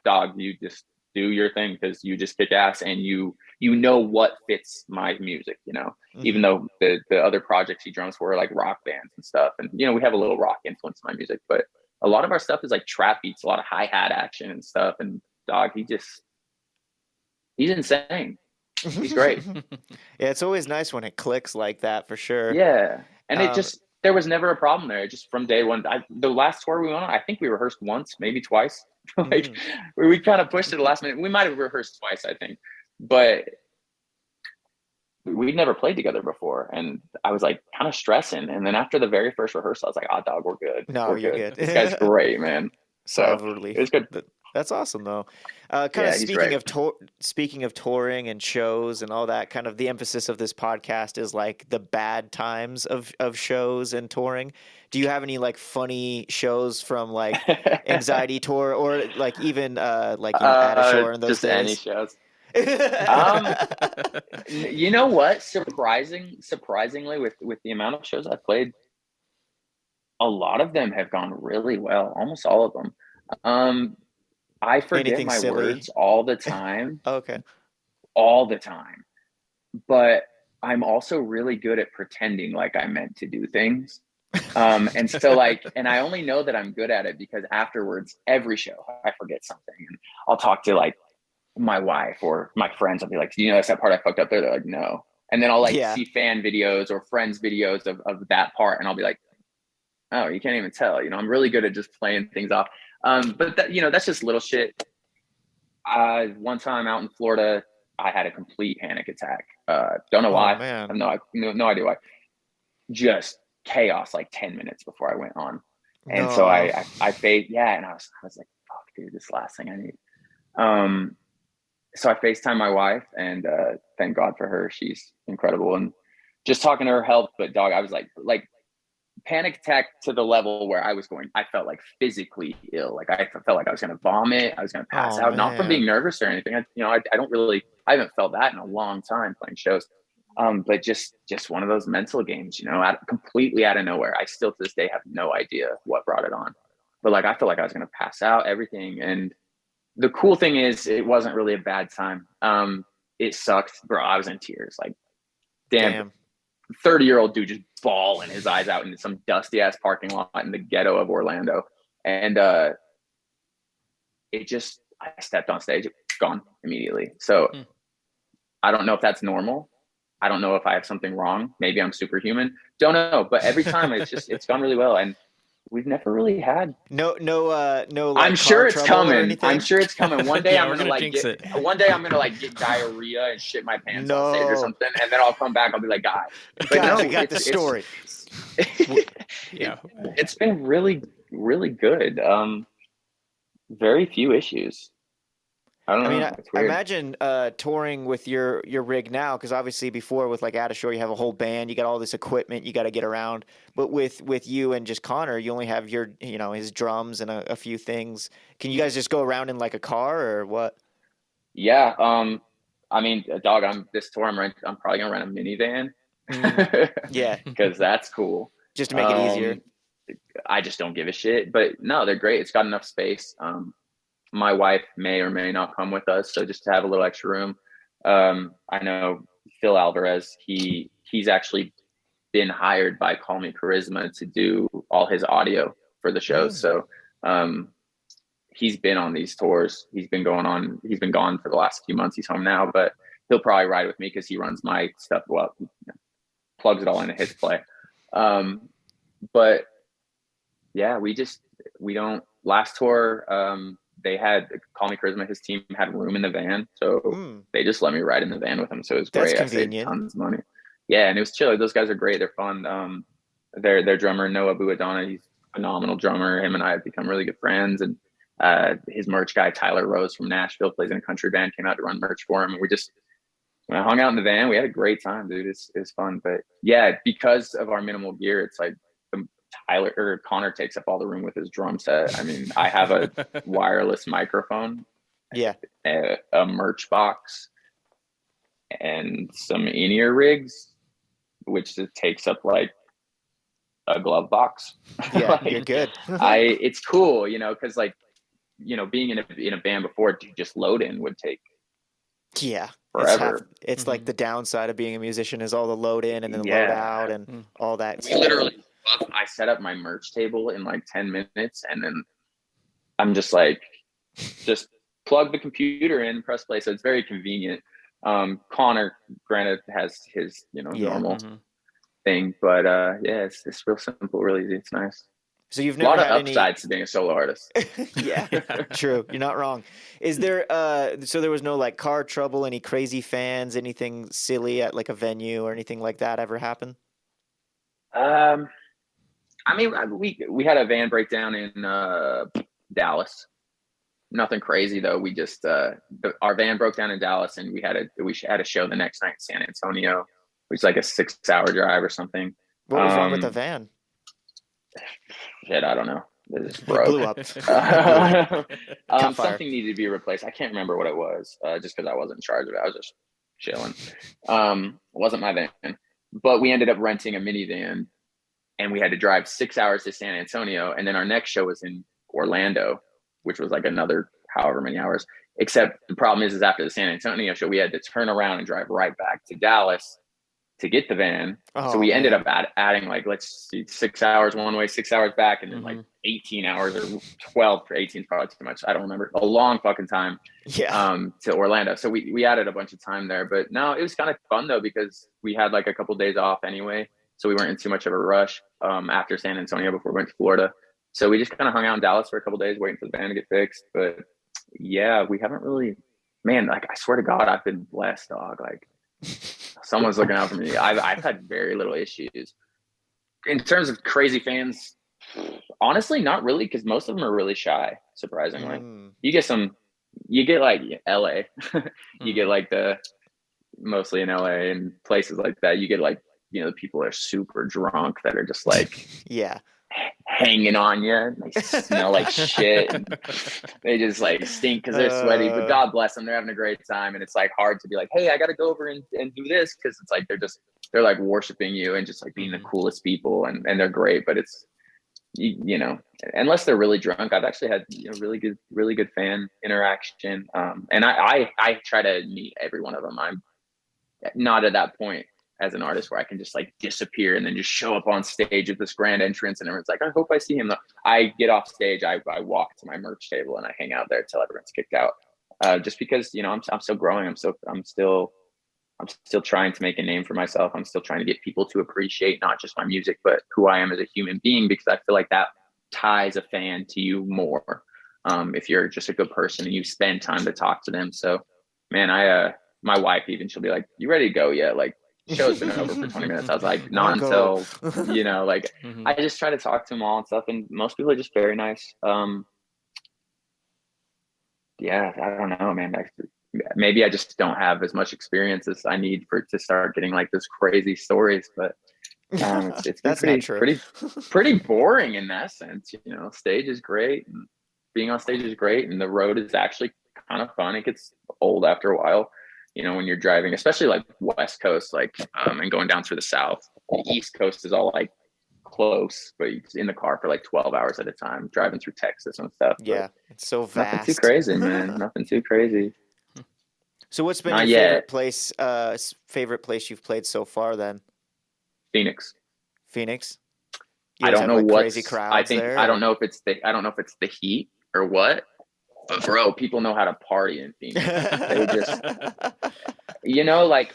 dog, you just do your thing because you just kick ass and you know what fits my music, you know. Even though the other projects he drums for are like rock bands and stuff, and you know, we have a little rock influence in my music, but a lot of our stuff is like trap beats, a lot of hi-hat action and stuff. And dog, he's insane. He's great. Yeah, it's always nice when it clicks like that, for sure. Yeah, and there was never a problem there. Just from day one, the last tour we went on, I think we rehearsed once, maybe twice. Like we kind of pushed it the last minute. We might have rehearsed twice, I think, but we'd never played together before. And I was like kind of stressing. And then after the very first rehearsal, I was like, oh, dog, we're good. No, you're good. This guy's great, man. So relief. It was good. That's awesome, though. Speaking of touring and shows and all that, kind of the emphasis of this podcast is like the bad times of shows and touring. Do you have any like funny shows from like Anxxiety tour or like even like at a show in those just days? Any shows. You know what? Surprisingly, with the amount of shows I've played, a lot of them have gone really well. Almost all of them. I forget Anything my silly? words all the time. Okay. All the time. But I'm also really good at pretending like I meant to do things. And so like, and I only know that I'm good at it because afterwards, every show, I forget something. And I'll talk to like my wife or my friends. I'll be like, do you notice that part I fucked up there? They're like, no. And then I'll like see fan videos or friends videos of that part. And I'll be like, oh, you can't even tell. You know, I'm really good at just playing things off. But that, you know, that's just little shit. One time out in Florida, I had a complete panic attack. Don't know why. Man. I have no idea why. Just chaos like 10 minutes before I went on. And so I faded. Yeah. And I was like, fuck, dude, this last thing I need. so I FaceTime my wife, and thank God for her. She's incredible. And just talking to her helped. But dog, I was like panic attack to the level where I felt like physically ill. Like I felt like I was going to vomit. I was going to pass out, not from being nervous or anything. I haven't felt that in a long time playing shows. But just one of those mental games, completely out of nowhere. I still to this day have no idea what brought it on. But like, I felt like I was going to pass out, everything. And the cool thing is it wasn't really a bad time. It sucked, bro. I was in tears. Like, damn. 30-year-old dude just bawling his eyes out in some dusty ass parking lot in the ghetto of Orlando. And I stepped on stage, gone immediately. So I don't know if that's normal. I don't know if I have something wrong. Maybe I'm superhuman. Don't know. But every time it's gone really well. And we've never really had no. Like, I'm sure it's coming. I'm sure it's coming. One day Yeah, I'm gonna get diarrhea and shit my pants on stage or something, and then I'll come back. I'll be like, guys, we got the story. Yeah, it's been really, really good. Very few issues. I don't know. I imagine touring with your rig now, because obviously before with like Adashore, you have a whole band, you got all this equipment, you got to get around. But with you and just Connor, you only have his drums and a few things. Can you guys just go around in like a car or what? Yeah. I mean, dog, this tour I'm probably gonna rent a minivan. Yeah, because that's cool. Just to make it easier. I just don't give a shit. But no, they're great. It's got enough space. My wife may or may not come with us, so just to have a little extra room. I know Phil Alvarez. He's actually been hired by Call Me Charisma to do all his audio for the shows. So he's been on these tours. He's been gone for the last few months. He's home now, but he'll probably ride with me because he runs my stuff well. Plugs it all into his play. But yeah, we don't. Last tour, they had Call Me Charisma. His team had room in the van, so they just let me ride in the van with them. So it was great. That's convenient. I saved tons of money. Yeah, and it was chill. Those guys are great. They're fun. Their drummer Noah Buadonna, he's a phenomenal drummer. Him and I have become really good friends. And his merch guy Tyler Rose from Nashville plays in a country band. Came out to run merch for him, and when I hung out in the van, we had a great time, dude. It's fun. But yeah, because of our minimal gear, it's like Connor takes up all the room with his drum set. I mean, I have a wireless microphone, a merch box, and some in-ear rigs, which takes up like a glove box. Yeah, you're good. It's cool, because being in a band before, just load in would take forever. It's like the downside of being a musician is all the load in and then load out and all that. I set up my merch table in like 10 minutes, and then I'm just like, just plug the computer in, press play. So it's very convenient. Connor, granted, has his normal thing, but it's real simple, really easy. It's nice. So you've never had a lot of upsides to being a solo artist. Yeah, true. You're not wrong. Is there so there was no like car trouble, any crazy fans, anything silly at like a venue or anything like that ever happen? I mean, we had a van breakdown in Dallas. Nothing crazy though. We just our van broke down in Dallas, and we had a show the next night in San Antonio, which is like a 6-hour drive or something. What was wrong with the van? Shit, I don't know. It just broke. Blew up. Something needed to be replaced. I can't remember what it was, just because I wasn't in charge of it. I was just chilling. It wasn't my van, but we ended up renting a minivan, and we had to drive 6 hours to San Antonio, and then our next show was in Orlando, which was like another however many hours. Except the problem is after the San Antonio show, we had to turn around and drive right back to Dallas to get the van. So we ended up adding like, let's see, 6 hours one way, 6 hours back, and then like 18 hours or 12 for 18 is probably too much. I don't remember. A long fucking time to Orlando. So we added a bunch of time there. But no, it was kind of fun though, because we had like a couple days off anyway. So we weren't in too much of a rush after San Antonio before we went to Florida. So we just kind of hung out in Dallas for a couple days waiting for the van to get fixed. But yeah, we haven't really, man, like I swear to God, I've been blessed, dog. Like someone's looking out for me. I've had very little issues. In terms of crazy fans, honestly, not really, because most of them are really shy, surprisingly. You get some you get like LA, you get Mhm. like mostly in LA and places like that, you get like, the people are super drunk that are just like Yeah. hanging on you, and they smell like shit, and they just like stink because they're sweaty, but Uh, God bless them, they're having a great time. And it's like hard to be like, hey, I gotta go over and do this, because it's like they're like worshiping you and just like being the Mhm. coolest people, and they're great. But it's unless they're really drunk. I've actually had really good fan interaction, and I try to meet every one of them. I'm not at that point as an artist where I can just like disappear and then just show up on stage at this grand entrance and everyone's like, I hope I see him. I get off stage, I walk to my merch table and I hang out there till everyone's kicked out. Just because I'm still growing. I'm still trying to make a name for myself. I'm still trying to get people to appreciate not just my music, but who I am as a human being, because I feel like that ties a fan to you more. If you're just a good person and you spend time to talk to them. So, man, my wife even, she'll be like, "You ready to go yet?" Like, show's been over for 20 minutes. I was like, I want not to go. until, like Mhm. I just try to talk to them all and stuff. And most people are just very nice. Yeah, I don't know, man. Maybe I just don't have as much experience as I need to start getting like this crazy stories, but it's been That's not pretty true. pretty boring in that sense. Stage is great, and being on stage is great, and the road is actually kind of fun. It gets old after a while, when you're driving, especially like West Coast, like and going down through the South. The East Coast is all like close, but it's in the car for like 12 hours at a time, driving through Texas and stuff. But Yeah, it's so nothing too vast. crazy, man. Nothing too crazy. So what's been your Not yet. favorite place you've played so far then? Phoenix. Phoenix? You I guys don't have know like crazy what's. I crowds think there, or? I don't know if it's the heat or what. But bro, people know how to party in Phoenix. They just, like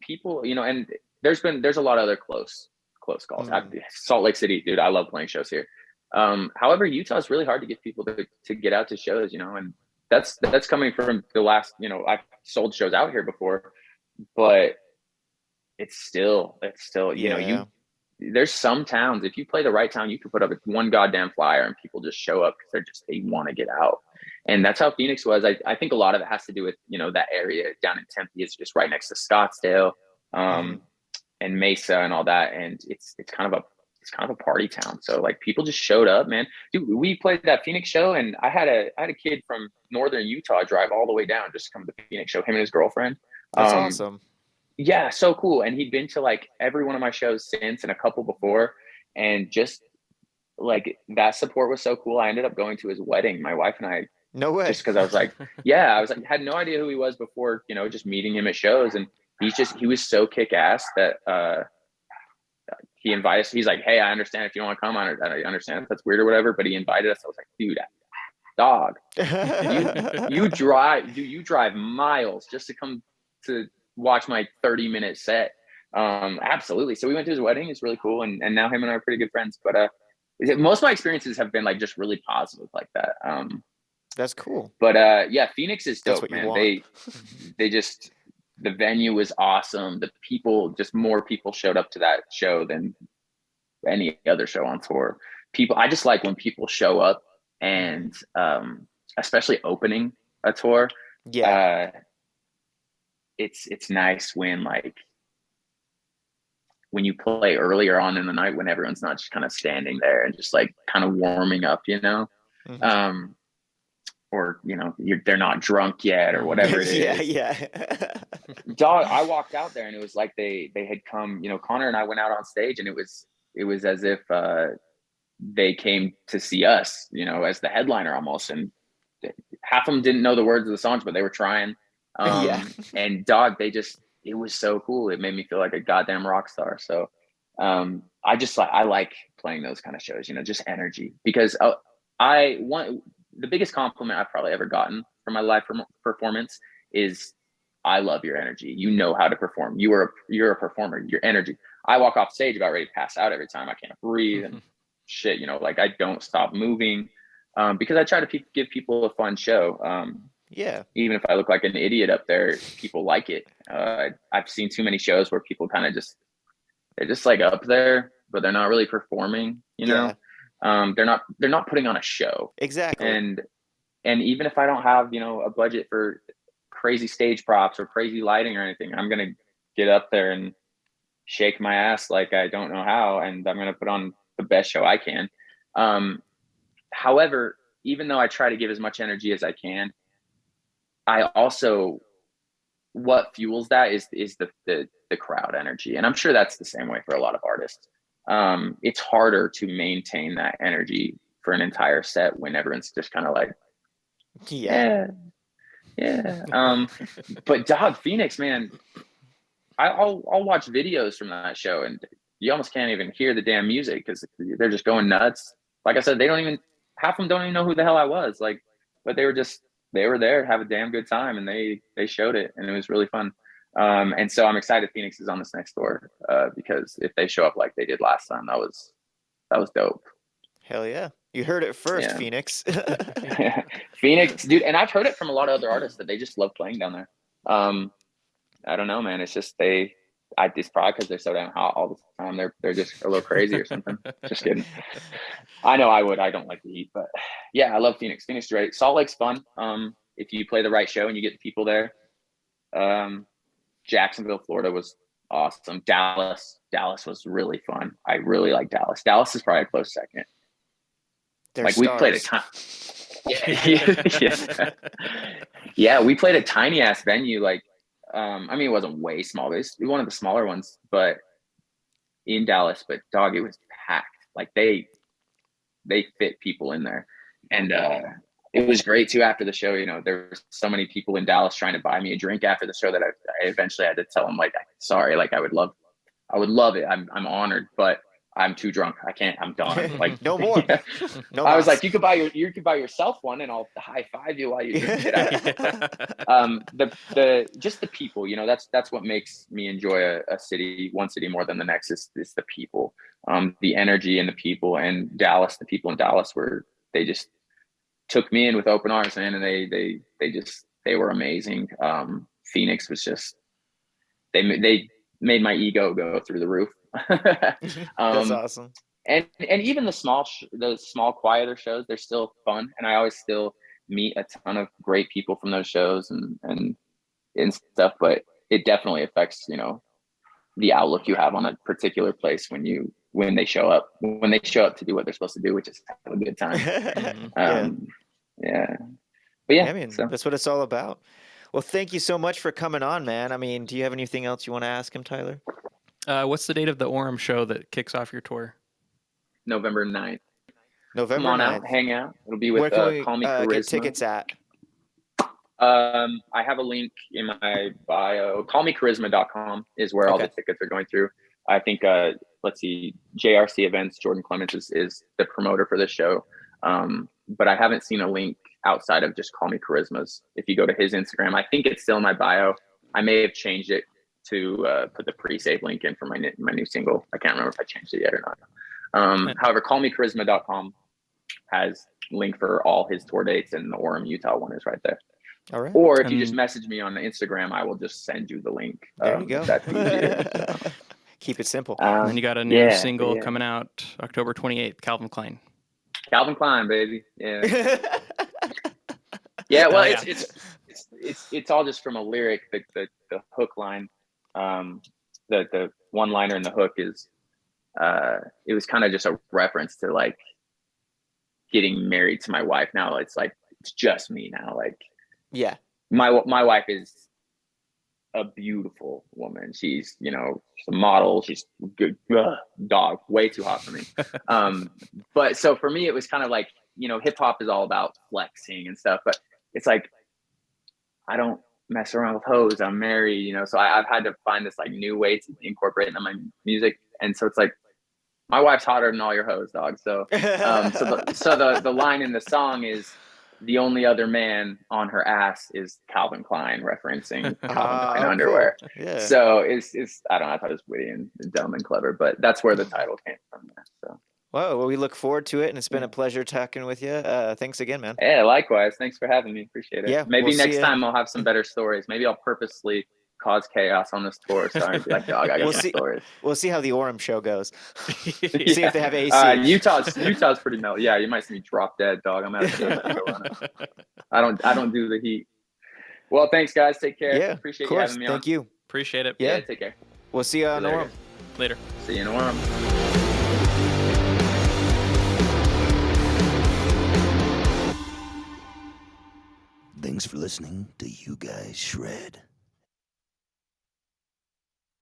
people, and there's a lot of other close calls. Mm, Salt Lake City, dude, I love playing shows here. However, Utah is really hard to get people to get out to shows, and that's coming from the last, I've sold shows out here before, but it's still, yeah. there's some towns, if you play the right town, you can put up one goddamn flyer and people just show up because they want to get out. And that's how Phoenix was. I think a lot of it has to do with, that area down in Tempe is just right next to Scottsdale, Hmm. and Mesa and all that. And it's kind of a party town. So like people just showed up, man. Dude, we played that Phoenix show, and I had a kid from northern Utah drive all the way down just to come to the Phoenix show, him and his girlfriend. That's Um, awesome. yeah, so cool. And he'd been to like every one of my shows since and a couple before. And just like that support was so cool. I ended up going to his wedding, my wife and I, No way. just because I was like, yeah, I was like, had no idea who he was before, just meeting him at shows. And he was so kick ass that he invited us. He's like, hey, I understand if you don't want to come. I understand if that's weird or whatever, but he invited us. I was like, dude, dog, you drive miles just to come to watch my 30-minute set. Absolutely. So we went to his wedding. It's really cool. And now him and I are pretty good friends, but most of my experiences have been like just really positive like that. That's cool. But yeah, Phoenix is That's dope, what you man. want. They just, the venue was awesome. The people, just more people showed up to that show than any other show on tour. I just like when people show up, and especially opening a tour. Yeah. Uh, it's nice when you play earlier on in the night, when everyone's not just kind of standing there and just like kind of warming up, Hmm. um, or they're not drunk yet or whatever it Yeah, is. yeah. Dog, I walked out there and it was like they had come. Connor and I went out on stage, and it was as if they came to see us, as the headliner almost. And half of them didn't know the words of the songs, but they were trying. Yeah. And dog, it was so cool. It made me feel like a goddamn rock star. So I like playing those kind of shows, just energy, because I want the biggest compliment I've probably ever gotten from my live performance is, I love your energy. You know how to perform. You're a performer. Your energy. I walk off stage about ready to pass out every time. I can't breathe and shit. Like I don't stop moving, because I try to give people a fun show. Yeah. Even if I look like an idiot up there, people like it. I've seen too many shows where people kind of they're just like up there, but they're not really performing. Yeah. They're not putting on a show. Exactly. And And even if I don't have, a budget for crazy stage props or crazy lighting or anything, I'm going to get up there and shake my ass like I don't know how, and I'm going to put on the best show I can. However, even though I try to give as much energy as I can, I also, what fuels that is the crowd energy. And I'm sure that's the same way for a lot of artists. It's harder to maintain that energy for an entire set when everyone's just kind of like, yeah. But dog, Phoenix, man, I'll watch videos from that show and you almost can't even hear the damn music because they're just going nuts. Like I said, half of them don't even know who the hell I was. Like, but they were there to have a damn good time, and they showed it, and it was really fun. And so I'm excited Phoenix is on this next tour, because if they show up like they did last time, that was dope. Hell yeah. You heard it first, Yeah. Phoenix. Phoenix, dude. And I've heard it from a lot of other artists that they just love playing down there. I don't know, man. It's just it's probably because they're so damn hot all the time. They're just a little crazy or something. Just kidding. I know I would. I don't like the heat, but yeah, I love Phoenix. Phoenix is great. Salt Lake's fun. If you play the right show and you get the people there. Jacksonville, Florida was awesome. Dallas was really fun. I really like Dallas. Dallas is probably a close second. We played a ton. Yeah, we played a tiny ass venue. It wasn't way small. It was one of the smaller ones, but in Dallas. But dog, it was packed. Like they fit people in there, and it was great too. After the show, there were so many people in Dallas trying to buy me a drink after the show that I eventually had to tell them, like, sorry, like I would love it. I'm honored, but I'm too drunk. I can't. I'm done. Like no more. Yeah. No I was more. like, you could buy yourself one, and I'll high five you while you drink it out. Just the people, that's what makes me enjoy one city more than the next is the people, the energy and the people. And Dallas, the people in Dallas they just took me in with open arms, man, and they were amazing. Phoenix was just they made my ego go through the roof. That's awesome. And even the small quieter shows, they're still fun, and I always still meet a ton of great people from those shows and stuff. But it definitely affects the outlook you have on a particular place when they show up to do what they're supposed to do, which is have a good time. Yeah. But yeah, I mean, that's what it's all about. Well, thank you so much for coming on, man. I mean, do you have anything else you want to ask him, Tyler? What's the date of the Orem show that kicks off your tour? November 9th. November Come on 9th. out, hang out. It'll be with Where can we Call Me Charisma. get tickets at? I have a link in my bio. CallMeCharisma.com is where all the tickets are going through. I think, let's see, JRC Events, Jordan Clements is the promoter for this show. But I haven't seen a link outside of just Call Me Charisma's. If you go to his Instagram, I think it's still in my bio. I may have changed it to put the pre-save link in for my new single. I can't remember if I changed it yet or not. However, CallMeCharisma.com has link for all his tour dates, and the Orem, Utah one is right there. All right. Or if you just message me on the Instagram, I will just send you the link. There you go. That's easier, so. Keep it simple. And then you got a new single coming out October 28th, Calvin Klein. Calvin Klein, baby. Yeah. Yeah. Well, it's all just from a lyric. The hook line, the one liner in the hook is, it was kind of just a reference to like getting married to my wife. Now it's like, it's just me now. Like, yeah, my wife is a beautiful woman. She's, she's a model. She's good. Dog, way too hot for me. But so for me, it was kind of like, hip hop is all about flexing and stuff, but it's like, I don't mess around with hoes. I'm married, so I've had to find this like new way to incorporate into my music. And so it's like, my wife's hotter than all your hoes, dog. So, the line in the song is, the only other man on her ass is Calvin Klein, referencing Calvin Klein underwear. Cool. Yeah. So it's I don't know, I thought it was witty and dumb and clever, but that's where the title came from. So. Well, we look forward to it, and it's been a pleasure talking with you. Thanks again, man. Yeah, likewise. Thanks for having me. Appreciate it. Yeah, maybe we'll next time I'll have some better stories. Maybe I'll purposely cause chaos on this tour. So I'd be like, dog, I got some stories. We'll see how the Orem show goes. See if they have AC. Utah's pretty mellow. Yeah, you might see me drop dead, dog. I'm out of shape. I don't do the heat. Well, thanks, guys. Take care. Yeah, appreciate you having me on. Thank you. Appreciate it. Yeah, take care. We'll see you on Orem. Later. See you in Orem. Thanks for listening to You Guys Shred.